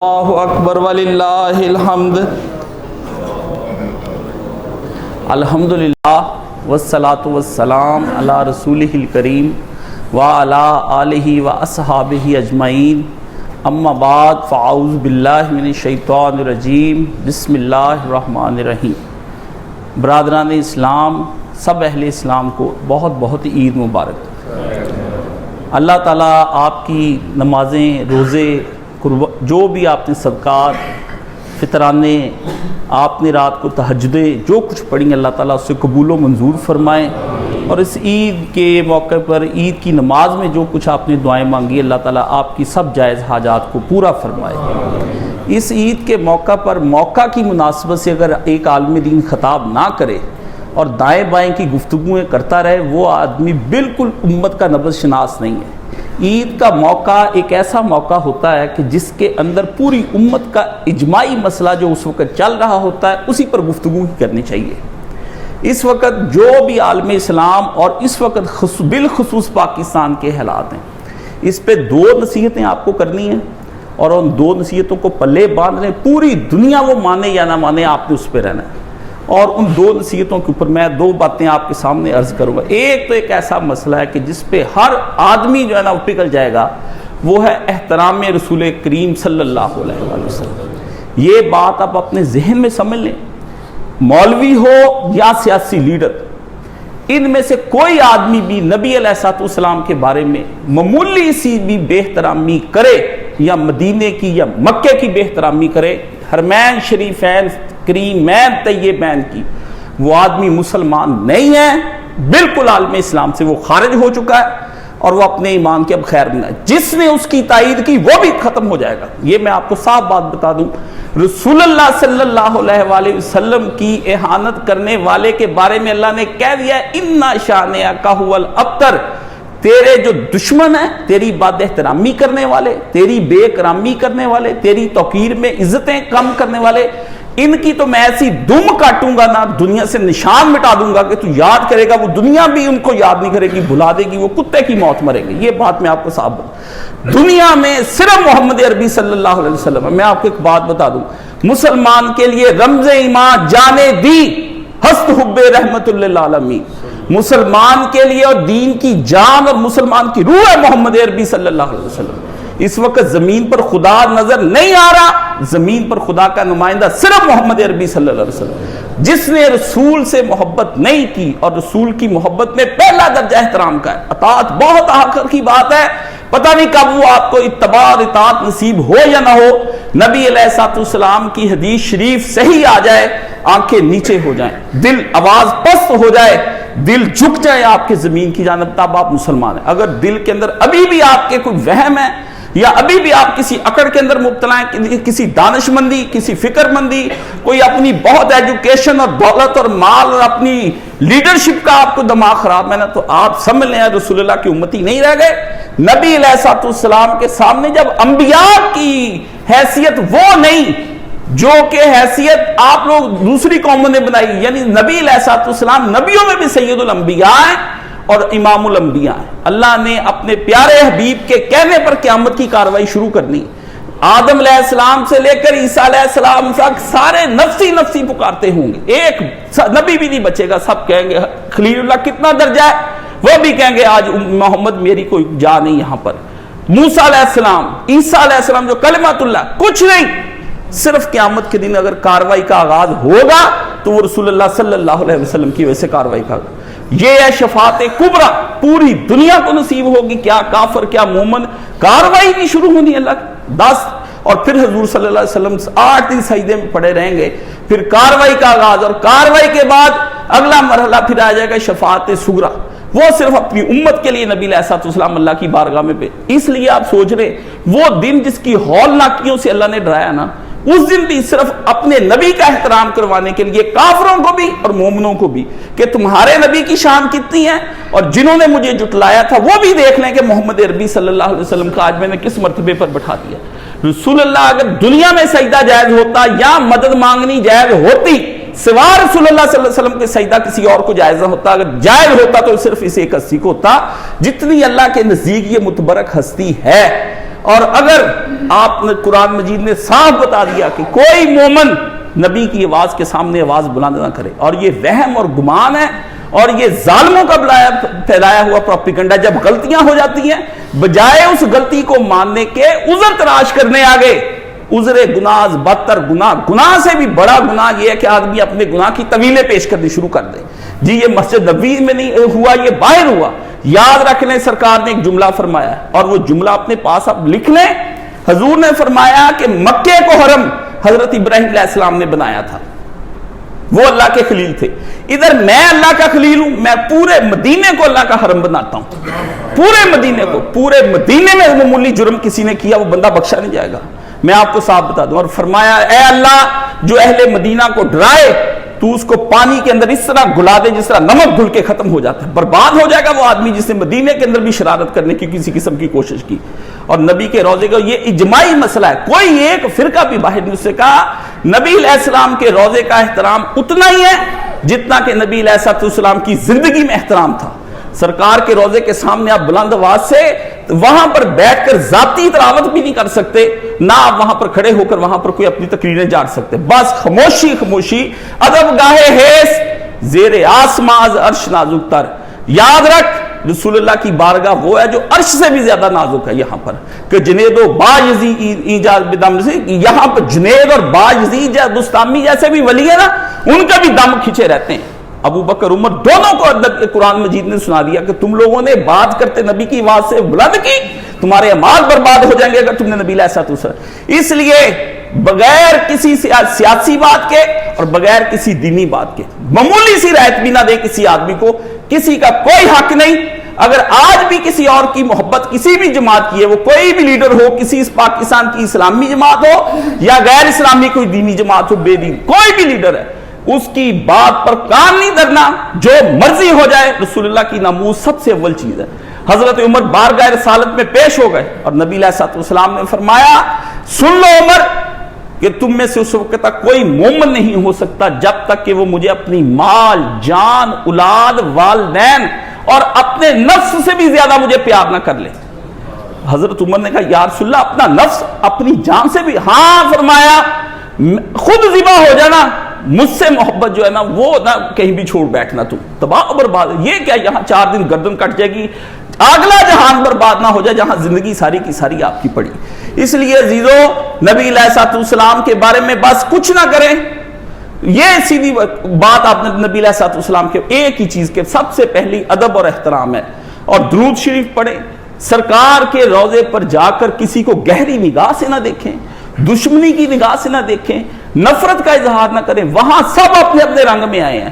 اللہ اکبر وللہ الحمد الحمدللہ والصلاة والسلام علی رسولہ الکریم وعلی آلہ واصحابہ اجمعین اما بعد فاعوذ باللہ من الشیطان الرجیم بسم اللہ الرحمن الرحیم۔ برادران اسلام، سب اہل اسلام کو بہت بہت عید مبارک۔ اللہ تعالیٰ آپ کی نمازیں، روزے، جو بھی آپ نے صدقات، فطرانے، آپ نے رات کو تہجدیں جو کچھ پڑھی، اللہ تعالیٰ اسے قبول و منظور فرمائے، اور اس عید کے موقع پر عید کی نماز میں جو کچھ آپ نے دعائیں مانگی، اللہ تعالیٰ آپ کی سب جائز حاجات کو پورا فرمائے۔ اس عید کے موقع پر موقع کی مناسبت سے اگر ایک عالم دین خطاب نہ کرے اور دائیں بائیں کی گفتگویں کرتا رہے، وہ آدمی بالکل امت کا نبض شناس نہیں ہے۔ عید کا موقع ایک ایسا موقع ہوتا ہے کہ جس کے اندر پوری امت کا اجماعی مسئلہ جو اس وقت چل رہا ہوتا ہے اسی پر گفتگو کرنی چاہیے۔ اس وقت جو بھی عالم اسلام اور اس وقت بالخصوص پاکستان کے حالات ہیں، اس پہ دو نصیحتیں آپ کو کرنی ہیں، اور ان دو نصیحتوں کو پلے باندھ لیں۔ پوری دنیا وہ مانے یا نہ مانے، آپ نے اس پہ رہنا ہے، اور ان دو نصیحتوں کے اوپر میں دو باتیں آپ کے سامنے عرض کروں گا۔ ایک تو ایک ایسا مسئلہ ہے کہ جس پہ ہر آدمی جو ہے نا وہ پگھل جائے گا، وہ ہے احترام رسول کریم صلی اللہ علیہ وآلہ وسلم۔ یہ بات آپ اپنے ذہن میں سمجھ لیں، مولوی ہو یا سیاسی لیڈر، ان میں سے کوئی آدمی بھی نبی علیہ الصلوۃ والسلام کے بارے میں معمولی سی بھی بے احترامی کرے، یا مدینے کی یا مکے کی بے احترامی کرے، حرمین شریفین کریمین طیبین کی، وہ آدمی مسلمان نہیں ہے، بالکل عالم اسلام سے وہ خارج ہو چکا ہے، اور وہ اپنے ایمان کے اب خیر میں ہے۔ جس نے اس کی تائید کی وہ بھی ختم ہو جائے گا۔ یہ میں آپ کو صاف بات بتا دوں، رسول اللہ صلی اللہ علیہ وآلہ وسلم کی اہانت کرنے والے کے بارے میں اللہ نے کہہ دیا ہے اِنَّ شَانِئَکَ هُوَ الْأَبْتَرُ، تیرے جو دشمن ہیں، تیری بات احترامی کرنے والے، تیری بے اکرامی کرنے والے، تیری توقیر میں عزتیں کم کرنے والے، ان کی تو میں ایسی دم کاٹوں گا نا، دنیا سے نشان مٹا دوں گا کہ تو یاد کرے گا، وہ دنیا بھی ان کو یاد نہیں کرے گی، بھلا دے گی، وہ کتے کی موت مریں گے۔ یہ بات میں آپ کو صاحب دنیا میں صرف محمد عربی صلی اللہ علیہ وسلم ہے۔ میں آپ کو ایک بات بتا دوں، مسلمان کے لیے رمز ایمان جانے دی ہست حب رحمت للعالمین، مسلمان کے لیے اور دین کی جان اور مسلمان کی روح ہے محمد عربی صلی اللہ علیہ وسلم۔ اس وقت زمین پر خدا نظر نہیں آ رہا، زمین پر خدا کا نمائندہ صرف محمد عربی صلی اللہ علیہ وسلم۔ جس نے رسول سے محبت نہیں کی، اور رسول کی محبت میں پہلا درجہ احترام کا ہے، اطاعت بہت آخر کی بات ہے، پتہ نہیں کب وہ آپ کو اتباع اور اطاعت نصیب ہو یا نہ ہو۔ نبی علیہ الصلوۃ والسلام کی حدیث شریف صحیح آ جائے، آنکھیں نیچے ہو جائیں، دل آواز پست ہو جائے، دل جھک جائے آپ کے زمین کی جانب، تب آپ مسلمان ہیں۔ اگر دل کے اندر ابھی بھی آپ کے کوئی وہم ہے، یا ابھی بھی آپ کسی اکڑ کے اندر مبتلا ہیں، کسی دانش مندی، کسی فکر مندی، کوئی اپنی بہت ایجوکیشن اور دولت اور مال اور اپنی لیڈرشپ کا آپ کو دماغ خراب ہے نا، تو آپ سمجھ لیں رسول اللہ کی امتی نہیں رہ گئے۔ نبی علیہ الصلوۃ والسلام کے سامنے جب انبیاء کی حیثیت وہ نہیں جو کہ حیثیت آپ لوگ دوسری قوموں نے بنائی، یعنی نبی علیہ الصلوۃ والسلام نبیوں میں بھی سید الانبیاء ہیں اور امام الانبیاء ہیں۔ اللہ نے اپنے پیارے حبیب کے کہنے پر قیامت کی کاروائی شروع کرنی۔ آدم علیہ السلام سے لے کر عیسیٰ علیہ السلام تک سارے نفسی نفسی پکارتے ہوں گے، ایک نبی بھی نہیں بچے گا، سب کہیں گے خلیل اللہ کتنا درجہ ہے، وہ بھی کہیں گے آج محمد میری کوئی جا نہیں یہاں پر۔ موسیٰ علیہ السلام، عیسیٰ علیہ السلام جو کلمۃ اللہ، کچھ نہیں، صرف قیامت کے دن اگر کاروائی کا آغاز ہوگا تو وہ رسول اللہ صلی اللہ علیہ وسلم کی وجہ سے کاروائی کا ہوگا۔ یہ ہے شفاعت کبریٰ، پوری دنیا کو نصیب ہوگی، کیا کافر کیا مومن، کاروائی نہیں شروع ہونی اللہ کی 10، اور پھر حضور صلی اللہ علیہ وسلم 8 دن سجدے میں پڑے رہیں گے، پھر کاروائی کا آغاز، اور کاروائی کے بعد اگلا مرحلہ پھر آ جائے گا شفاعت صغریٰ، وہ صرف اپنی امت کے لیے نبی علیہ الصلوۃ والسلام اللہ کی بارگاہ میں پہ۔ اس لیے آپ سوچ رہے وہ دن جس کی ہولناکیوں سے اللہ نے ڈرایا نا، اس دن بھی صرف اپنے نبی کا احترام کروانے کے لیے کافروں کو بھی اور مومنوں کو بھی، کہ تمہارے نبی کی شان کتنی ہے، اور جنہوں نے مجھے جٹلایا تھا وہ بھی دیکھ لیں کہ محمد عربی صلی اللہ علیہ وسلم کا آج میں نے کس مرتبے پر بٹھا دیا۔ رسول اللہ اگر دنیا میں سجدہ جائز ہوتا یا مدد مانگنی جائز ہوتی، سوا رسول اللہ صلی اللہ علیہ وسلم کے سجدہ کسی اور کو جائز نہ ہوتا، اگر جائز ہوتا تو صرف اس ایک ہستی کو ہوتا، جتنی اللہ کے نزدیک یہ متبرک ہستی ہے۔ اور اگر آپ نے قرآن مجید نے صاف بتا دیا کہ کوئی مومن نبی کی آواز کے سامنے آواز بلند نہ کرے، اور یہ وہم اور گمان ہے اور یہ ظالموں کا پھیلایا ہوا پروپیگنڈا، جب غلطیاں ہو جاتی ہیں بجائے اس غلطی کو ماننے کے عذر تلاش کرنے آگے، عذر گناہ بدتر گناہ، گناہ سے بھی بڑا گناہ یہ ہے کہ آدمی اپنے گناہ کی طویلیں پیش کرنی شروع کر دے. جی یہ مسجد نبوی میں نہیں ہوا، یہ باہر ہوا. یاد رکھ لیں سرکار نے ایک جملہ فرمایا ہے اور وہ جملہ اپنے پاس آپ لکھ لیں. حضور نے فرمایا کہ مکے کو حرم حضرت ابراہیم علیہ السلام نے بنایا تھا، وہ اللہ کے خلیل تھے. ادھر میں اللہ کا خلیل ہوں، میں پورے مدینے کو اللہ کا حرم بناتا ہوں، پورے مدینے کو. پورے مدینے میں معمولی جرم کسی نے کیا وہ بندہ بخشا نہیں جائے گا، میں آپ کو صاف بتا دوں. اور فرمایا اے اللہ جو اہل مدینہ کو ڈرائے تو اس کو پانی کے اندر اس طرح گلا دے جس طرح نمک گھل کے ختم ہو جاتا ہے. برباد ہو جائے گا وہ آدمی جس نے مدینے کے اندر بھی شرارت کرنے کی کسی قسم کی کوشش کی. اور نبی کے روضے کا یہ اجماعی مسئلہ ہے، کوئی ایک فرقہ بھی باہر نہیں. اس سے کہا نبی علیہ السلام کے روضے کا احترام اتنا ہی ہے جتنا کہ نبی علیہ السلام کی زندگی میں احترام تھا. سرکار کے روضے کے سامنے آپ بلند آواز سے وہاں پر بیٹھ کر ذاتی تلاوت بھی نہیں کر سکتے، نہ آپ وہاں پر کھڑے ہو کر وہاں پر کوئی اپنی تقریریں جار سکتے. بس خاموشی خاموشی ادب گاہے حیث زیر آسمان عرش نازک تر. یاد رکھ رسول اللہ کی بارگاہ وہ ہے جو عرش سے بھی زیادہ نازک ہے. یہاں پر کہ جنید و باجزی ایجاد بدم سے، یہاں پر جنید اور باجزی بستامی جیسے بھی ولی ہے نا، ان کا بھی دم کھچے رہتے ہیں. ابو بکر عمر دونوں کو قرآن مجید نے سنا دیا کہ تم لوگوں نے بات کرتے نبی کی آواز سے بلند کی، تمہارے اعمال برباد ہو جائیں گے اگر تم نے نبی علیہ السلام. اس لیے بغیر کسی سیاسی بات کے اور بغیر کسی دینی بات کے معمولی سی رعایت بھی نہ دے کسی آدمی کو، کسی کا کوئی حق نہیں. اگر آج بھی کسی اور کی محبت کسی بھی جماعت کی ہے، وہ کوئی بھی لیڈر ہو، کسی پاکستان کی اسلامی جماعت ہو یا غیر اسلامی کوئی دینی جماعت ہو، بے دین کوئی بھی لیڈر ہے، اس کی بات پر کان نہیں دھرنا، جو مرضی ہو جائے. رسول اللہ کی ناموس سب سے اول چیز ہے. حضرت عمر بارگاہ رسالت میں پیش ہو گئے اور نبی علیہ السلام نے فرمایا سن لو عمر کہ تم میں سے اس وقت تک کوئی مومن نہیں ہو سکتا جب تک کہ وہ مجھے اپنی مال، جان، اولاد، والدین اور اپنے نفس سے بھی زیادہ مجھے پیار نہ کر لے. حضرت عمر نے کہا یا رسول اللہ اپنا نفس اپنی جان سے بھی؟ ہاں. فرمایا خود ذبح ہو جانا، مجھ سے محبت جو ہے نا وہ نہ کہیں بھی چھوڑ بیٹھنا، تم تباہ برباد. یہ کیا یہاں 4 دن گردن کٹ جائے گی، اگلا جہان برباد نہ ہو جائے جہاں زندگی ساری کی ساری آپ کی پڑی. اس لیے عزیزو نبی علیہ السلام کے بارے میں بس کچھ نہ کریں. یہ سیدھی بات آپ نے نبی علیہ السلام کے ایک ہی چیز کے سب سے پہلی ادب اور احترام ہے. اور درود شریف پڑھیں، سرکار کے روضے پر جا کر کسی کو گہری نگاہ سے نہ دیکھیں، دشمنی کی نگاہ سے نہ دیکھیں، نفرت کا اظہار نہ کریں. وہاں سب اپنے اپنے رنگ میں آئے ہیں.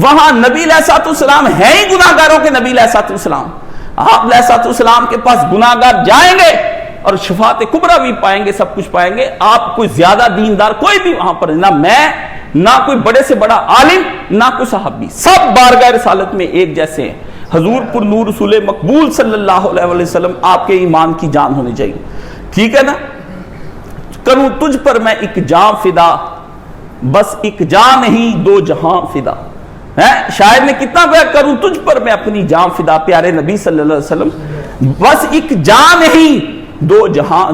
وہاں نبی علیہ السلام ہیں ہی گناہ گاروں کے نبی علیہ السلام. آپ علیہ السلام کے پاس گناہ گار جائیں گے اور شفاعت کبریٰ بھی پائیں گے، سب کچھ پائیں گے. آپ کوئی زیادہ دیندار کوئی بھی وہاں پر نہ میں، نہ کوئی بڑے سے بڑا عالم، نہ کوئی صحابی، سب بارگاہ رسالت میں ایک جیسے ہیں. حضور پر نور رسول مقبول صلی اللہ علیہ وسلم آپ کے ایمان کی جان ہونی چاہیے. ٹھیک ہے نا؟ کروں تجھ پر میں ایک جاں فدا، بس ایک جاں نہیں 2 جہاں فدا. شاعر نے کتنا کہا کروں تجھ پر میں اپنی جاں فدا، پیارے نبی صلی اللہ علیہ وسلم بس ایک جاں نہیں 2 جہاں،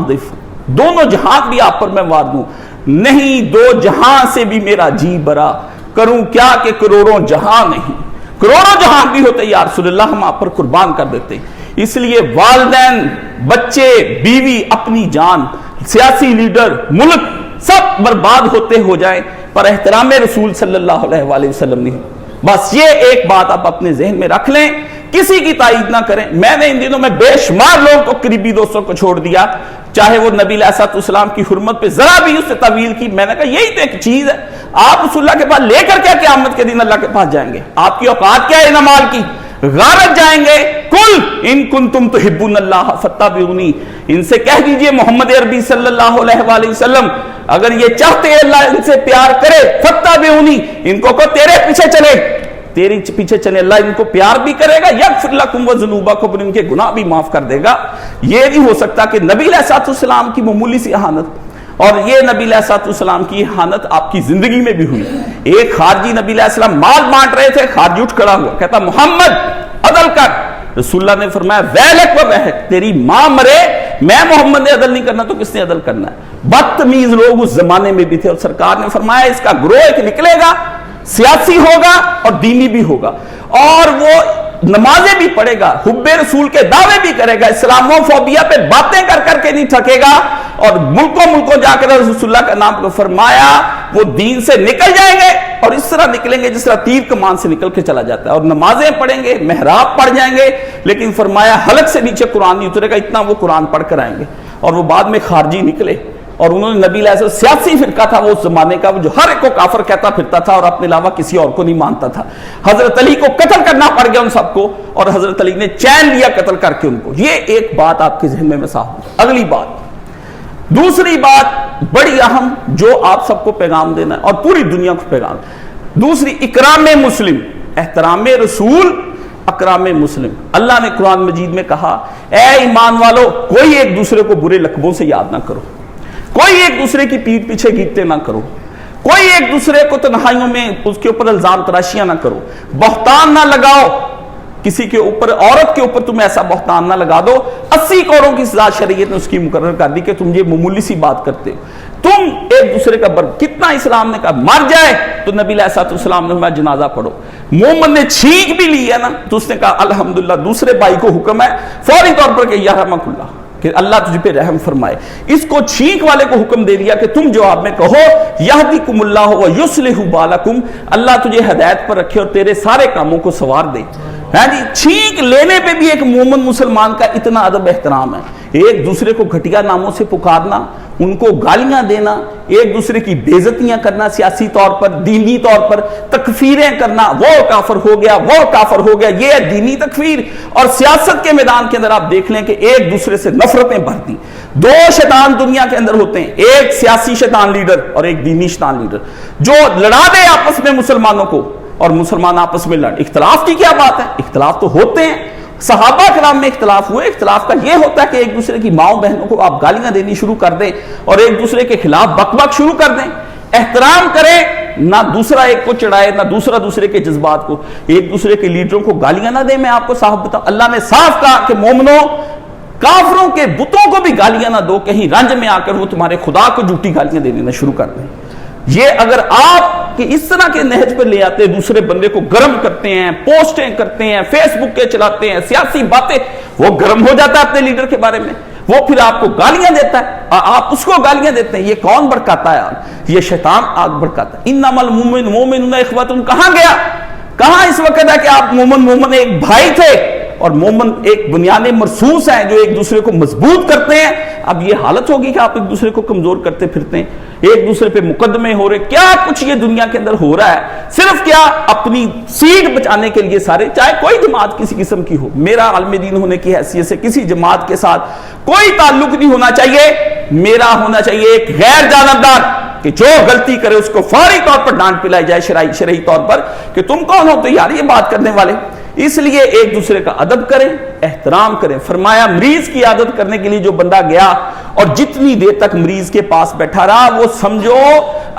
دونوں جہاں بھی آپ پر میں وار دوں. نہیں 2 جہاں سے بھی میرا جی برا، کروں کیا کہ کروڑوں جہاں نہیں. کروڑوں جہاں بھی ہوتے یا رسول اللہ ہم آپ پر قربان کر دیتے. اس لیے والدین، بچے، بیوی، اپنی جان، سیاسی لیڈر، ملک سب برباد ہوتے ہو جائیں پر احترام رسول صلی اللہ علیہ وآلہ وسلم نہیں. بس یہ ایک بات آپ اپنے ذہن میں رکھ لیں، کسی کی تائید نہ کریں. میں نے ان دنوں میں بے شمار لوگوں کو قریبی دوستوں کو چھوڑ دیا، چاہے وہ نبی علیہ السلام کی حرمت پہ ذرا بھی اس سے طویل کی. میں نے کہا یہی تو ایک چیز ہے، آپ رسول اللہ کے پاس لے کر کیا قیامت کے دن اللہ کے پاس جائیں گے؟ آپ کی اوقات کیا ہے ان اعمال کی؟ غارت جائیں گے. کل ان کنتم تحبون اللہ فاتبعونی، ان سے کہہ دیجئے محمد عربی صلی اللہ علیہ وآلہ وسلم اگر یہ چاہتے ہیں اللہ ان سے پیار کرے، فاتبعونی، ان کو تیرے پیچھے چلے، تیرے پیچھے چلے، اللہ ان کو پیار بھی کرے گا، یغفر لکم وذنوبکم، ان کے گناہ بھی معاف کر دے گا. یہ نہیں ہو سکتا کہ نبی علیہ السلام کی معمولی سی اہانت، اور یہ نبی علیہ السلام کی اہانت آپ کی زندگی میں بھی ہوئی. ایک خارجی نبی علیہ السلام مال بانٹ رہے تھے، خارجی اٹھ کھڑا ہوا کہتا محمد عدل کر. رسول اللہ نے فرمایا ویلک و ویحک، تیری ماں مرے میں محمد نے عدل نہیں کرنا تو کس نے عدل کرنا ہے؟ بدتمیز لوگ اس زمانے میں بھی تھے، اور سرکار نے فرمایا اس کا گروہ ایک نکلے گا، سیاسی ہوگا اور دینی بھی ہوگا، اور وہ نمازیں بھی پڑھے گا، حب رسول کے دعوے بھی کرے گا، اسلامو فوبیا پہ باتیں کر کر کے نہیں تھکے گا، اور ملکوں جا کر رسول اللہ کا نام کو فرمایا وہ دین سے نکل جائیں گے، اور اس طرح نکلیں گے جس طرح تیر کمان سے نکل کے چلا جاتا ہے، اور نمازیں پڑھیں گے، محراب پڑھ جائیں گے، لیکن فرمایا حلق سے نیچے قرآن نہیں اترے گا، اتنا وہ قرآن پڑھ کر آئیں گے، اور وہ بعد میں خارجی نکلے، اور انہوں نے نبی علیہ السلام سیاسی فرقہ تھا وہ اس زمانے کا، جو ہر ایک کو کافر کہتا پھرتا تھا اور اپنے علاوہ کسی اور کو نہیں مانتا تھا۔ حضرت علی کو قتل کرنا پڑ گیا ان سب کو، اور حضرت علی نے چین لیا قتل کر کے ان کو۔ یہ ایک بات آپ کے ذہن میں صاف ہو۔ اگلی بات، دوسری بات بڑی اہم جو آپ سب کو پیغام دینا ہے اور پوری دنیا کو پیغام، دوسری اکرام مسلم، احترام رسول، اکرام مسلم۔ اللہ نے قرآن مجید میں کہا اے ایمان والو کوئی ایک دوسرے کو برے لقبوں سے یاد نہ کرو، کوئی ایک دوسرے کی پیٹھ پیچھے گیتتے نہ کرو، کوئی ایک دوسرے کو تنہائیوں میں اس کے اوپر الزام تراشیاں نہ کرو، بہتان نہ لگاؤ کسی کے اوپر، عورت کے اوپر تم ایسا بہتان نہ لگا دو 80 کروڑوں کی سزا شریعت نے اس کی مقرر کر دی کہ تم یہ معمولی سی بات کرتے ہو، تم ایک دوسرے کا کتنا اسلام نے کہا مر جائے تو نبی علیہ السلام نے فرمایا جنازہ پڑھو، مومن نے چھینک بھی لی ہے نا تو اس نے کہا الحمدللہ، دوسرے بھائی کو حکم ہے فوری طور پر کہ یرحمک اللہ، کہ اللہ تجھ پہ رحم فرمائے، اس کو چھینک والے کو حکم دے دیا کہ تم جواب میں کہو یہدیکم اللہ و یصلح بالکم، اللہ تجھے ہدایت پر رکھے اور تیرے سارے کاموں کو سنوار دے۔ ہاں جی، چھینک لینے پہ بھی ایک مومن مسلمان کا اتنا ادب احترام ہے، ایک دوسرے کو گھٹیا ناموں سے پکارنا، ان کو گالیاں دینا، ایک دوسرے کی بے عزتیاں کرنا، سیاسی طور پر، دینی طور پر تکفیریں کرنا، وہ کافر ہو گیا، وہ کافر ہو گیا، یہ ہے دینی تکفیر۔ اور سیاست کے میدان کے اندر آپ دیکھ لیں کہ ایک دوسرے سے نفرتیں بڑھتی، دو شیطان دنیا کے اندر ہوتے ہیں، ایک سیاسی شیطان لیڈر اور ایک دینی شیطان لیڈر، جو لڑا دے آپس میں مسلمانوں کو اور مسلمان آپس میں لڑ۔ اختلاف کی کیا بات ہے، اختلاف تو ہوتے ہیں، صحابہ کرام میں اختلاف ہوئے، اختلاف کا یہ ہوتا ہے کہ ایک دوسرے کی ماؤں بہنوں کو آپ گالیاں دینی شروع کر دیں اور ایک دوسرے کے خلاف بک بک شروع کر دیں، احترام کریں، نہ دوسرا ایک کو چڑھائے نہ دوسرا دوسرے کے جذبات کو، ایک دوسرے کے لیڈروں کو گالیاں نہ دیں۔ میں آپ کو صاحب بتاؤں، اللہ نے صاف کہا کہ مومنوں کافروں کے بتوں کو بھی گالیاں نہ دو، کہیں رنج میں آ کر وہ تمہارے خدا کو جھوٹی گالیاں دینا شروع کر دیں۔ یہ اگر آپ کہ اس طرح کے نہج پر لے آتے، دوسرے بندے کو گرم کرتے ہیں، پوسٹیں کرتے ہیں، فیس بک کے چلاتے ہیں، سیاسی باتیں، وہ گرم ہو جاتا ہے اپنے لیڈر کے بارے میں، وہ پھر آپ کو گالیاں دیتا ہے، آپ اس کو گالیاں دیتے ہیں، یہ کون بھڑکاتا ہے آگ؟ یہ شیطان آگ بھڑکاتا ہے۔ انما المؤمنون اخوۃ، کہاں گیا؟ کہاں اس وقت ہے کہ آپ مومن ایک بھائی تھے اور مومن ایک بنیاد مرصوص ہیں جو ایک دوسرے کو مضبوط کرتے ہیں۔ اب یہ حالت ہوگی کہ آپ ایک دوسرے کو کمزور کرتے پھرتے ہیں، ایک دوسرے پہ مقدمے ہو رہے، کیا کچھ یہ دنیا کے اندر ہو رہا ہے، صرف کیا اپنی سیٹ بچانے کے لیے سارے، چاہے کوئی جماعت کسی قسم کی ہو، میرا عالم دین ہونے کی حیثیت سے کسی جماعت کے ساتھ کوئی تعلق نہیں ہونا چاہیے، میرا ہونا چاہیے ایک غیر جانبدار کہ جو غلطی کرے اس کو فوری طور پر ڈانٹ پلائی جائے شرعی طور پر کہ تم کون ہو تو یار یہ بات کرنے والے۔ اس لیے ایک دوسرے کا ادب کریں، احترام کریں۔ فرمایا مریض کی عادت کرنے کے لیے جو بندہ گیا اور جتنی دیر تک مریض کے پاس بیٹھا رہا، وہ سمجھو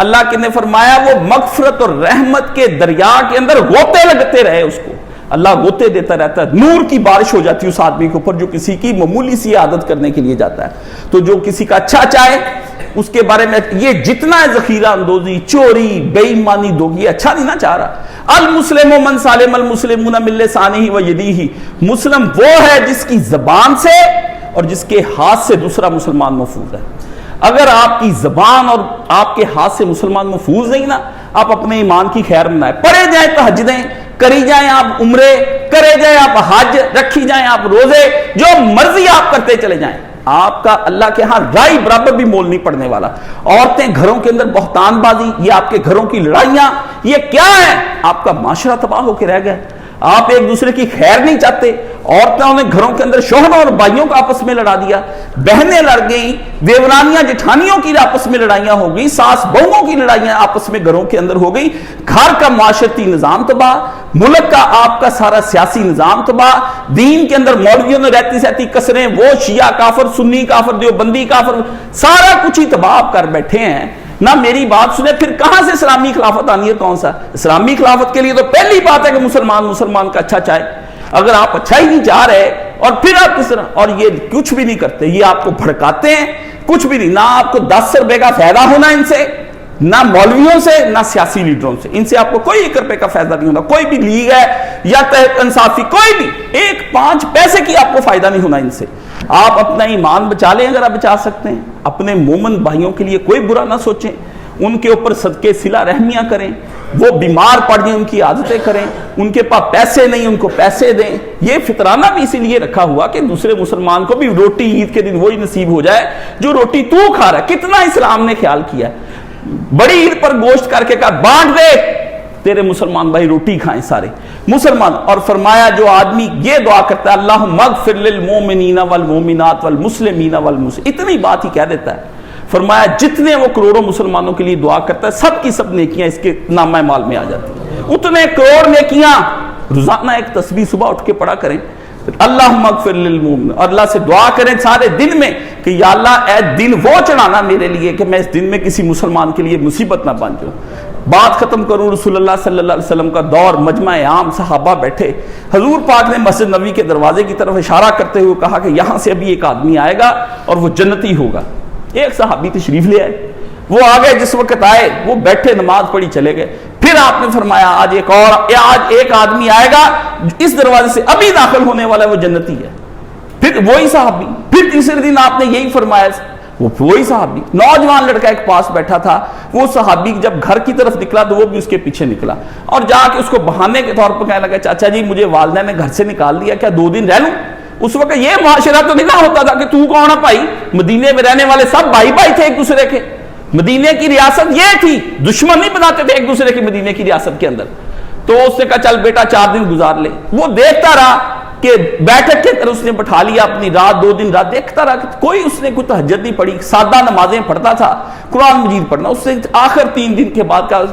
اللہ کے نے فرمایا وہ مغفرت اور رحمت کے دریا کے اندر غوطے لگتے رہے، اس کو اللہ غوطے دیتا رہتا ہے، نور کی بارش ہو جاتی ہے اس آدمی کے اوپر جو کسی کی معمولی سی عادت کرنے کے لیے جاتا ہے۔ تو جو کسی کا اچھا چاہے اس کے بارے میں یہ جتنا ذخیرہ اندوزی، چوری، بے ایمانی دوگی اچھا نہیں نہ چاہ رہا۔ المسلم من سالم المسلمون من لسانہ و یدیہ، مسلم وہ ہے جس کی زبان سے اور جس کے ہاتھ سے دوسرا مسلمان محفوظ ہے۔ اگر آپ کی زبان اور آپ کے ہاتھ سے مسلمان محفوظ نہیں نا، آپ اپنے ایمان کی خیر منائیں، پڑھے جائیں تہجدیں، کری جائیں آپ عمرے، کرے جائیں آپ حج، رکھی جائیں آپ روزے، جو مرضی آپ کرتے چلے جائیں، آپ کا اللہ کے ہاں رائی برابر بھی مول نہیں پڑنے والا۔ عورتیں گھروں کے اندر بہتان بازی، یہ آپ کے گھروں کی لڑائیاں، یہ کیا ہے؟ آپ کا معاشرہ تباہ ہو کے رہ گیا۔ آپ ایک دوسرے کی خیر نہیں چاہتے، عورتوں نے گھروں کے اندر شوہروں اور بھائیوں کا آپس میں لڑا دیا، بہنیں لڑ گئیں، دیورانیاں جٹھانیوں کی آپس میں لڑائیاں ہو گئی، ساس بہوؤں کی لڑائیاں آپس میں گھروں کے اندر ہو گئی، گھر کا معاشرتی نظام تباہ، ملک کا آپ کا سارا سیاسی نظام تباہ، دین کے اندر مولویوں نے رہتی سہتی کسریں، وہ شیعہ کافر، سنی کافر، دیوبندی کافر، سارا کچھ ہی تباہ کر بیٹھے ہیں۔ نہ میری بات سنے، پھر کہاں سے اسلامی خلافت آنی ہے؟ کون سا اسلامی خلافت کے لیے تو پہلی بات ہے کہ مسلمان کا اچھا چاہے۔ اگر آپ اچھا ہی نہیں چاہ رہے اور پھر آپ کس طرح، اور یہ کچھ بھی نہیں کرتے، یہ آپ کو بھڑکاتے ہیں، کچھ بھی نہیں، نہ آپ کو 10 روپے کا فائدہ ہونا ان سے، نہ مولویوں سے، نہ سیاسی لیڈروں سے، ان سے آپ کو کوئی 1 روپے کا فائدہ نہیں ہونا، کوئی بھی لیگ ہے یا تحریک انصافی، کوئی بھی 5 پیسے کی آپ کو فائدہ نہیں ہونا ان سے۔ آپ اپنا ایمان بچا لیں اگر آپ بچا سکتے ہیں، اپنے مومن بھائیوں کے لیے کوئی برا نہ سوچیں، ان کے اوپر صدقے صلہ رحمیاں کریں، وہ بیمار پڑ جائیں ان کی عادتیں کریں، ان کے پاس پیسے نہیں ان کو پیسے دیں۔ یہ فطرانہ بھی اسی لیے رکھا ہوا کہ دوسرے مسلمان کو بھی روٹی عید کے دن وہی نصیب ہو جائے جو روٹی تو کھا رہا ہے۔ کتنا اسلام نے خیال کیا ہے، بڑی عید پر گوشت کر کے کہا بانٹ دے، تیرے مسلمان بھائی روٹی کھائیں سارے مسلمان۔ اور فرمایا جو آدمی یہ دعا کرتا ہے اللہم اغفر للمؤمنین والمؤمنات والمسلمین والمسلمین، اتنی بات ہی کہہ دیتا ہے، فرمایا جتنے وہ کروڑوں مسلمانوں کے لیے دعا کرتا ہے سب کی سب نیکیاں اس کے نامہ مال میں آ جاتی ہیں، اتنے کروڑ نیکیاں۔ روزانہ ایک تسبیح صبح اٹھ کے پڑھا کریں، اللہم اغفر للمؤمنین، اور اللہ سے دعا کریں سارے دن میں کہ یا اللہ اے دن وہ چڑھانا میرے لیے کہ میں اس دن میں کسی مسلمان کے لیے مصیبت نہ بن جاؤں۔ بات ختم کروں، رسول اللہ صلی اللہ علیہ وسلم کا دور، مجمع عام، صحابہ بیٹھے، حضور پاک نے مسجد نبوی کے دروازے کی طرف اشارہ کرتے ہوئے کہا کہ یہاں سے ابھی ایک آدمی آئے گا اور وہ جنتی ہوگا۔ ایک صحابی تشریف لے آئے، وہ آگے جس وقت آئے وہ بیٹھے نماز پڑھی چلے گئے۔ پھر آپ نے فرمایا آج ایک آدمی آئے گا اس دروازے سے ابھی داخل ہونے والا ہے، وہ جنتی ہے۔ پھر وہی صحابی، پھر تیسرے دن آپ نے یہی فرمایا، وہ وہی صحابی، نوجوان لڑکا ایک پاس بیٹھا تھا، وہ صحابی جب گھر کی طرف نکلا تو وہ بھی اس کے پیچھے نکلا اور جا کے اس کو بہانے کے طور پر کہنے لگا چاچا جی مجھے والدہ نے گھر سے نکال دیا، کیا 2 دن رہ لوں؟ اس وقت یہ معاشرہ تو نہیں نہ ہوتا تھا کہ تو کون ہے بھائی، مدینے میں رہنے والے سب بھائی بھائی تھے ایک دوسرے کے، مدینے کی ریاست یہ تھی، دشمن نہیں بناتے تھے ایک دوسرے کے مدینے کی ریاست کے اندر۔ تو اس نے کہا چل بیٹا 4 دن گزار لے۔ وہ دیکھتا رہا کہ بیٹھک کے اندر اس نے بٹھا لیا اپنی رات، 2 دن رات دیکھتا رہا کہ کوئی اس نے کوئی تہجد نہیں پڑھی، سادہ نمازیں پڑھتا تھا، قرآن مجید پڑھنا۔ اس نے آخر 3 دن کے بعد کہا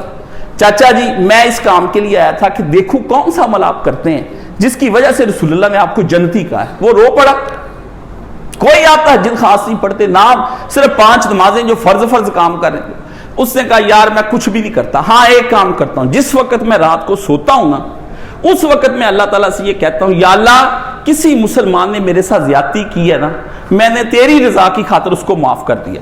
چاچا جی میں اس کام کے لیے آیا تھا کہ دیکھوں کون سا عمل آپ کرتے ہیں جس کی وجہ سے رسول اللہ نے آپ کو جنتی کہا ہے۔ وہ رو پڑا، کوئی آپ تہجد خاص نہیں پڑھتے، نام صرف 5 نمازیں جو فرض کام کر رہے ہیں۔ اس نے کہا یار میں کچھ بھی نہیں کرتا، ہاں ایک کام کرتا ہوں، جس وقت میں رات کو سوتا ہوں نا اس وقت میں اللہ تعالیٰ سے یہ کہتا ہوں یا اللہ کسی مسلمان نے میرے ساتھ زیادتی کی ہے نا، میں نے تیری رضا کی خاطر اس کو معاف کر دیا،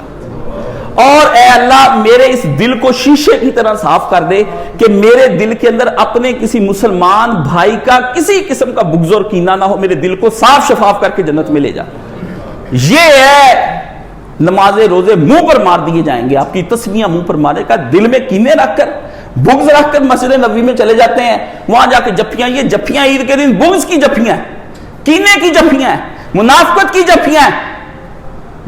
اور اے اللہ میرے اس دل کو شیشے کی طرح صاف کر دے کہ میرے دل کے اندر اپنے کسی مسلمان بھائی کا کسی قسم کا بغض اور کینہ نہ ہو، میرے دل کو صاف شفاف کر کے جنت میں لے جا۔ یہ ہے نمازیں روزے منہ پر مار دیے جائیں گے، آپ کی تسبیحاں منہ پر مارے کا، دل میں کینے رکھ کر بغض رکھ کر مسجد نبوی میں چلے جاتے ہیں، وہاں جا کے جفیاں، یہ جفیاں عید کے دن بغض کی جفیاں ہیں، کینے کی جفیاں ہیں، منافقت کی جفیاں ہیں۔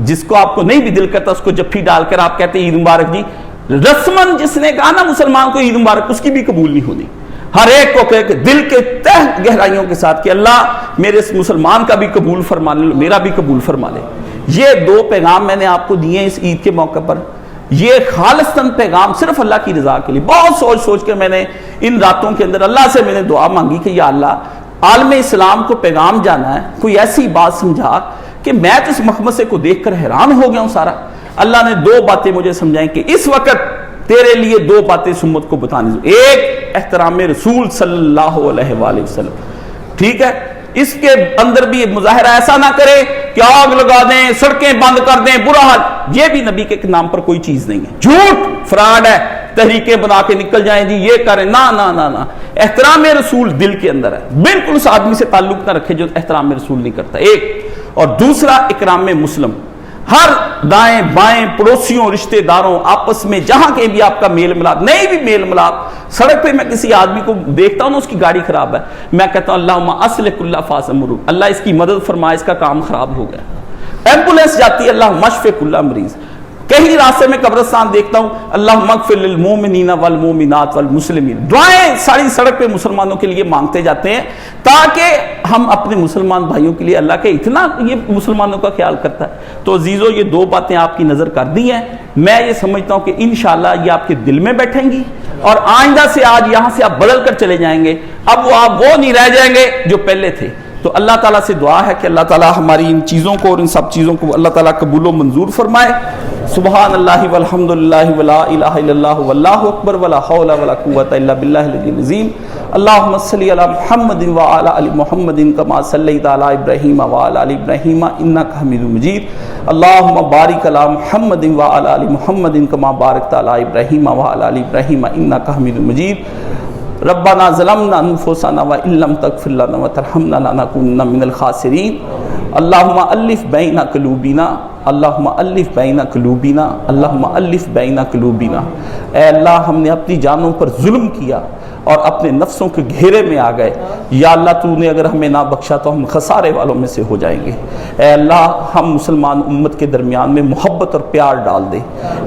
جس کو آپ کو نہیں بھی دل کرتا اس کو جفی ڈال کر آپ کہتے ہیں عید مبارک جی، رسمن جس نے کہا نا مسلمان کو عید مبارک اس کی بھی قبول نہیں ہونی۔ ہر ایک کو کہ دل کے تہ گہرائیوں کے ساتھ کہ اللہ میرے اس مسلمان کا بھی قبول فرما لے، میرا بھی قبول فرما لے۔ یہ 2 پیغام میں نے آپ کو دیے اس عید کے موقع پر، یہ خالصتاً پیغام صرف اللہ کی رضا کے لیے۔ بہت سوچ کے میں نے ان راتوں کے اندر اللہ سے میں نے دعا مانگی کہ یا اللہ عالم اسلام کو پیغام جانا ہے، کوئی ایسی بات سمجھا کہ میں تو اس مخمصے کو دیکھ کر حیران ہو گیا ہوں سارا۔ اللہ نے 2 باتیں مجھے سمجھائیں کہ اس وقت تیرے لیے 2 باتیں سمت کو بتانی، ایک احترام رسول صلی اللہ علیہ وآلہ وسلم، ٹھیک ہے، اس کے اندر بھی مظاہرہ ایسا نہ کرے کہ آگ لگا دیں، سڑکیں بند کر دیں، برا حال، یہ بھی نبی کے نام پر کوئی چیز نہیں ہے، جھوٹ فراڈ ہے، تحریکیں بنا کے نکل جائیں جی یہ کریں، نہ احترام رسول دل کے اندر ہے، بالکل اس آدمی سے تعلق نہ رکھے جو احترام رسول نہیں کرتا، ایک۔ اور دوسرا اکرام مسلم، ہر دائیں بائیں پڑوسیوں رشتہ داروں آپس میں جہاں کہیں بھی آپ کا میل ملاپ، نہیں بھی میل ملاپ، سڑک پہ میں کسی آدمی کو دیکھتا ہوں نا اس کی گاڑی خراب ہے، میں کہتا ہوں اللہم اصلح کل فاسمر، اللہ اس کی مدد فرما، اس کا کام خراب ہو گیا۔ ایمبولینس جاتی ہے اللہم اشف کل مریض، کہیں راستے میں قبرستان دیکھتا ہوں اللہم اغفر للمؤمنین والمؤمنات والمسلمین، دعائیں ساری سڑک پہ مسلمانوں کے لیے مانگتے جاتے ہیں تاکہ ہم اپنے مسلمان بھائیوں کے لیے اللہ کے اتنا یہ مسلمانوں کا خیال کرتا ہے۔ تو عزیزو یہ 2 باتیں آپ کی نظر کر دی ہیں، میں یہ سمجھتا ہوں کہ انشاءاللہ یہ آپ کے دل میں بیٹھیں گی اور آئندہ سے آج یہاں سے آپ بدل کر چلے جائیں گے، اب وہ نہیں رہ جائیں گے جو پہلے تھے۔ تو اللہ تعالیٰ سے دعا ہے کہ اللہ تعالیٰ ہماری ان چیزوں کو اور ان سب چیزوں کو اللہ تعالیٰ قبول و منظور فرمائے۔ سبحان اللہ والحمد للہ ولا الہ الا اللہ واللہ اکبر ولا حول ولا قوۃ الا باللہ العلی العظیم اللہم صلی علی محمد وعلی آل محمد کما صلیت علی ابراہیم وعلی آل ابراہیم انک حمید مجید اللہم بارک علی محمد وعلی آل محمد کما بارکت علی ابراہیم وعلی آل ابراہیم انک حمید مجید ربنا ظلمنا انفسنا وان لم تغفر لنا وترحمنا لنکونن من الخاسرین اللہم الف بین قلوبنا اللہم الف بین قلوبنا اللہم الف بین قلوبنا اے اللہ ہم نے اپنی جانوں پر ظلم کیا اور اپنے نفسوں کے گھیرے میں آ گئے یا اللہ تو نے اگر ہمیں نہ بخشا تو ہم خسارے والوں میں سے ہو جائیں گے اے اللہ ہم مسلمان امت کے درمیان میں محبت اور پیار ڈال دے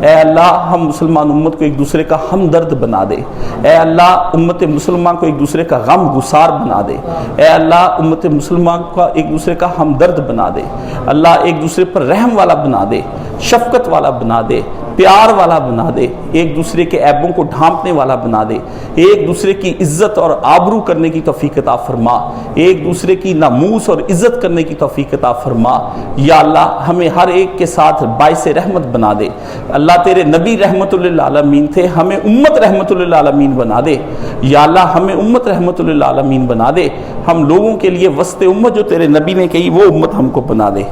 اے اللہ ہم مسلمان امت کو ایک دوسرے کا ہمدرد بنا دے اے اللہ امت مسلمان کو ایک دوسرے کا غم گسار بنا دے اے اللہ امت مسلمان کو ایک دوسرے کا ہمدرد بنا دے اللہ ایک دوسرے پر رحم والا بنا دے شفقت والا بنا دے پیار والا بنا دے ایک دوسرے کے عیبوں کو ڈھانپنے والا بنا دے ایک دوسرے کی عزت اور آبرو کرنے کی توفیق عطا فرما ایک دوسرے کی ناموس اور عزت کرنے کی توفیق عطا فرما یا اللہ ہمیں ہر ایک کے ساتھ باعث رحمت بنا دے اللہ تیرے نبی رحمت للعالمین تھے ہمیں امت رحمت للعالمین بنا دے یا اللہ ہمیں امت رحمت للعالمین بنا دے ہم لوگوں کے لیے وسط امت جو تیرے نبی نے کہی وہ امت ہم کو بنا دے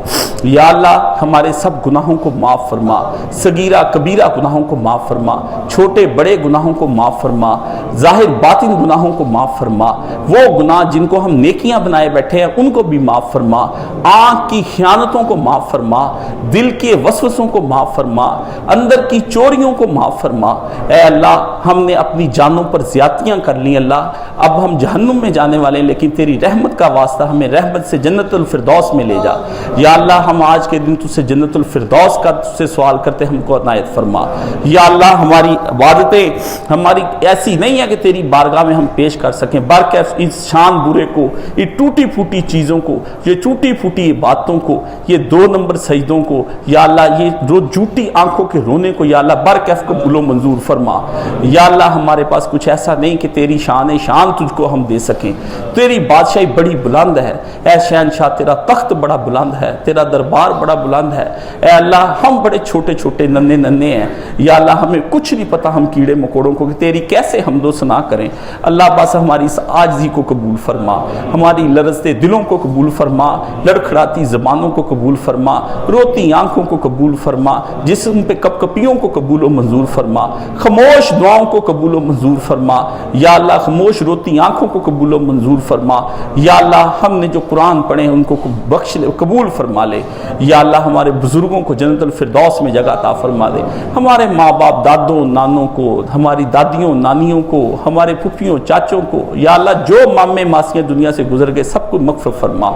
یا اللہ ہمارے سب گناہوں کو معاف فرما صغیرہ کبیرہ گناہوں کو معاف فرما چھوٹے بڑے گناہوں کو معاف فرما ظاہر باطن گناہوں کو معاف فرما وہ گناہ جن کو ہم نیکیاں بنائے بیٹھے ہیں ان کو بھی معاف فرما آنکھ کی خیانتوں کو معاف فرما دل کے وسوسوں کو معاف فرما اندر کی چوریوں کو معاف فرما اے اللہ ہم نے اپنی جانوں پر زیادتیاں کر لی اللہ اب ہم جہنم میں جانے والے ہیں لیکن تیری رحمت کا واسطہ ہمیں رحمت سے جنت الفردوس میں لے جا یا اللہ ہم آج کے دن تجھ سے جنت الفردوس کا تجھ سے سوال کرتے ہم کو عنایت فرما یا اللہ ہماری عبادتیں ہماری ایسی نہیں ہے کہ تیری بارگاہ میں ہم پیش کر سکیں برکیف اس شان برے کو یہ ٹوٹی پھوٹی چیزوں کو یہ ٹوٹی پھوٹی باتوں کو یہ 2 نمبر سجدوں کو یا اللہ یہ جھوٹی آنکھوں کے رونے کو یا اللہ برکیف قبول و منظور فرما یا اللہ ہمارے پاس کچھ ایسا نہیں کہ تیری شان تجھ کو ہم دے سکیں تیری بادشاہی بڑی بلند ہے اے شہنشاہ تیرا تخت بڑا بلند ہے تیرا دربار بڑا بلند ہے اے اللہ ہم بڑے چھوٹے چھوٹے ننے ہیں یا اللہ ہمیں کچھ نہیں پتا ہم کیڑے مکوڑوں کو کہ تیری کیسے حمد و ثنا کریں اللہ بس ہماری اس عاجزی کو قبول فرما ہماری لرزتے دلوں کو قبول فرما لڑکھڑاتی زبانوں کو قبول فرما روتی آنکھوں کو قبول فرما جسم پہ کپ کپیوں کو قبول و منظور فرما خاموش دعاؤں کو قبول و منظور فرما یا اللہ خاموش روتی آنکھوں کو قبول و منظور فرما یا اللہ ہم نے جو قرآن پڑھے ان کو بخش لے قبول فرما لے یا اللہ ہمارے بزرگوں کو جنت الفردوس میں جگہ عطا فرما دے ہمارے ماں باپ دادوں نانوں کو ہماری دادیوں نانیوں کو ہمارے پھپھیوں چاچوں کو یا اللہ جو مامے ماسیاں دنیا سے گزر گئے سب کو مغفرت فرما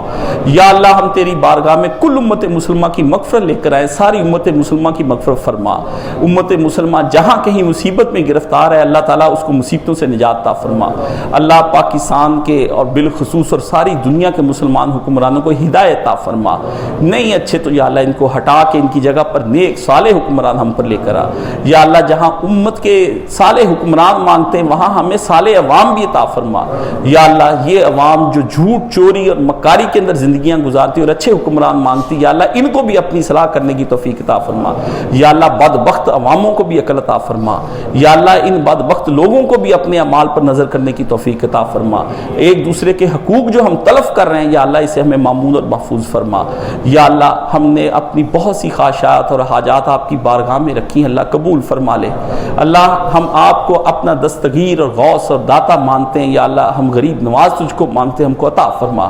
یا اللہ ہم تیری بارگاہ میں کل امت مسلمہ کی مغفرت لے کر آئے ساری امت مسلمہ کی مغفرت فرما امت مسلمہ جہاں کہیں مصیبت میں گرفتار ہے اللہ تعالیٰ اس کو مصیبتوں سے نجات عطا فرما اللہ پاکستان کے اور بالخصوص اور ساری دنیا کے مسلمان حکمرانوں کو ہدایت عطا فرما نہیں اچھے تو یا اللہ ان کو ہٹا کے ان کی جگہ پر نیک صالح حکمران ہم پر لے کر آ یا اللہ جہاں امت کے صالح حکمران مانگتے ہیں وہاں ہمیں صالح عوام بھی عطا فرما یا اللہ یہ عوام جو جھوٹ چوری اور مکاری کے اندر زندگیاں گزارتی اور اچھے حکمران مانگتی یا اللہ ان کو بھی اپنی صلاح کرنے کی توفیق عطا فرما یا اللہ بدبخت عواموں کو بھی عقل عطا فرما یا اللہ ان بدبخت لوگوں کو بھی اپنے اعمال پر نظر کرنے کی توفیق عطا فرما ایک دوسرے کے حقوق جو ہم تلف کر رہے ہیں یا اللہ اسے ہمیں معمول اور محفوظ فرما یا اللہ ہم نے اپنی بہت سی خواہشات اور حاجات آپ کی بارگاہ میں رکھی ہیں اللہ قبول فرما لے اللہ ہم آپ کو اپنا دستگیر اور غوث اور داتا مانتے ہیں یا اللہ ہم غریب نواز تجھ کو مانتے ہیں ہم کو عطا فرما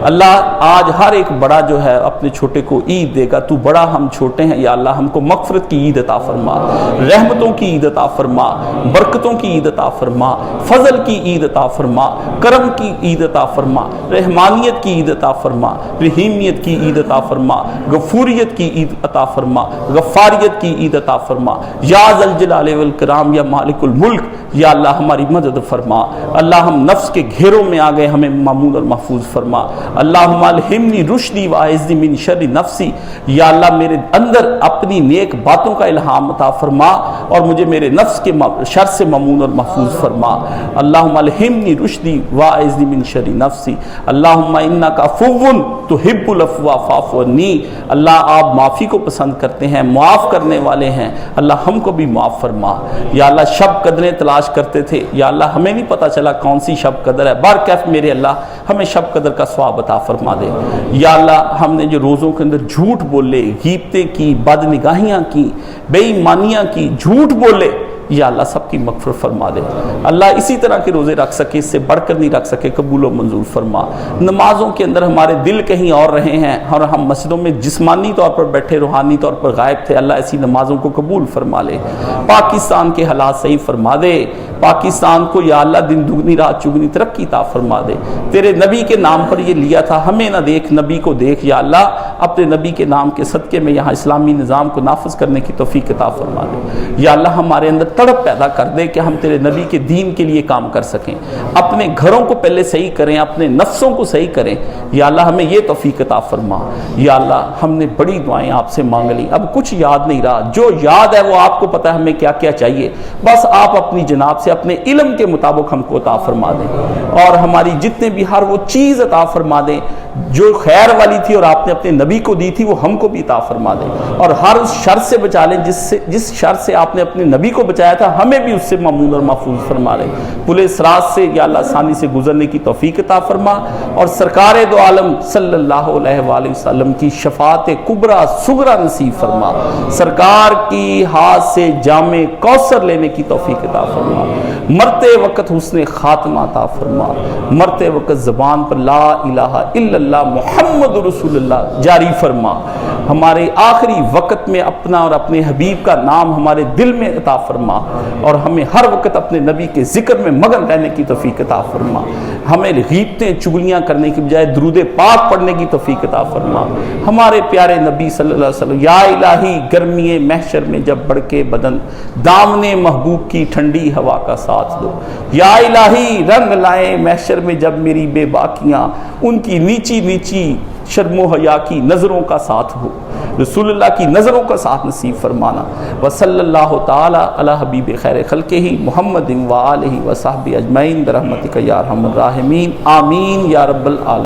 اللہ آج ہر ایک بڑا جو ہے اپنے چھوٹے کو عید دے گا تو بڑا ہم چھوٹے ہیں یا اللہ ہم کو مغفرت کی عید عطا فرما رحمتوں کی عید عطا فرما برکتوں کی عید عطا فرما فضل کی عید عطا فرما کرم کی عید عطا فرما رحمانیت کی عید عطا فرما رحیمیت کی عید عطا فرما غفوریت کی عید عطا فرما غفاریت کی عید عطا فرما یا ذل جلال والکرام یا مالک الملک یا اللہ ہماری مدد فرما، اللہ ہم نفس کے گھیروں میں آ گئے، ہمیں مامون اور محفوظ فرما۔ اللہم الہمنی رشدی واعذنی من شر نفسی، یا اللہ میرے اندر اپنی نیک باتوں کا الہام عطا فرما اور مجھے میرے نفس کے شر سے مامون اور محفوظ فرما۔ اللہم الہمنی رشدی واعذنی من شر نفسی، اللہم انک عفو تحب العفو فاعف عنی، اللہ آپ معافی کو پسند کرتے ہیں، معاف کرنے والے ہیں، اللہ ہم کو بھی معاف فرما۔ یا اللہ شب قدریں تلاش کرتے تھے، یا اللہ ہمیں نہیں پتہ چلا کون سی شب قدر ہے، بارکیف میرے اللہ ہمیں شب قدر کا ثواب عطا فرما دے۔ یا اللہ ہم نے جو روزوں کے اندر جھوٹ بولے، غیبتیں کی، بد نگاہیاں کی، بے ایمانیاں کی، جھوٹ بولے، یا اللہ سب کی مغفرت فرما دے۔ اللہ اسی طرح کے روزے رکھ سکے، اس سے بڑھ کر نہیں رکھ سکے، قبول و منظور فرما۔ نمازوں کے اندر ہمارے دل کہیں اور رہے ہیں اور ہم مسجدوں میں جسمانی طور پر بیٹھے، روحانی طور پر غائب تھے، اللہ ایسی نمازوں کو قبول فرما لے۔ پاکستان کے حالات صحیح فرما دے، پاکستان کو یا اللہ دن دگنی رات چگنی ترقی عطا فرما دے۔ تیرے نبی کے نام پر یہ لیا تھا، ہمیں نہ دیکھ نبی کو دیکھ، یا اللہ اپنے نبی کے نام کے صدقے میں یہاں اسلامی نظام کو نافذ کرنے کی توفیق عطا فرما دے۔ یا اللہ ہمارے اندر تڑپ پیدا کر دے کہ ہم تیرے نبی کے دین کے لیے کام کر سکیں، اپنے گھروں کو پہلے صحیح کریں، اپنے نفسوں کو صحیح کریں۔ یا اللہ ہمیں یہ توفیق عطا فرما۔ یا اللہ ہم نے بڑی دعائیں آپ سے مانگ لی، اب کچھ یاد نہیں رہا، جو یاد ہے وہ آپ کو پتہ ہے ہمیں کیا کیا چاہیے، بس آپ اپنی جناب سے اپنے علم کے مطابق ہم کو عطا فرما دیں، اور ہماری جتنے بھی ہر وہ چیز عطا فرما دیں جو خیر والی تھی اور آپ نے اپنے نبی کو دی تھی، وہ ہم کو بھی عطا فرما دیں، اور ہر اس شر سے بچا لیں جس شر سے آپ نے اپنے نبی کو بچایا تھا، ہمیں بھی اس سے مامون اور محفوظ فرما لیں۔ پلے سرات سے یا اللہ آسانی سے گزرنے کی توفیق عطا فرما، اور سرکار دو عالم صلی اللہ علیہ وآلہ وسلم کی شفاعت کبریٰ صغریٰ نصیب فرما، سرکار کی ہاتھ سے جام کوثر لینے کی توفیق عطا فرما، مرتے وقت حسن خاتمہ عطا فرما، مرتے وقت زبان پر لا الہ الا اللہ محمد رسول اللہ جاری فرما، ہمارے آخری وقت میں اپنا اور اپنے حبیب کا نام ہمارے دل میں عطا فرما، اور ہمیں ہر وقت اپنے نبی کے ذکر میں مگن رہنے کی توفیق عطا فرما، ہمیں غیبتیں چگلیاں کرنے کی بجائے درود پاک پڑھنے کی توفیق عطا فرما، ہمارے پیارے نبی صلی اللہ علیہ وسلم یا الہی گرمی محشر میں جب بڑکے بدن دامن محبوب کی ٹھنڈی ہوا کا ساتھ دو، یا الہی رنگ لائیں محشر میں جب میری بے باکیاں ان کی نیچی نیچی شرم و حیا کی نظروں کا ساتھ ہو، رسول اللہ کی نظروں کا ساتھ نصیب فرمانا۔ وصلی اللہ تعالی علی حبیب خیر خلقہ محمد و آلہ و صحبہ اجمعین برحمتک یا ارحم الراحمین، آمین یا رب العالمین۔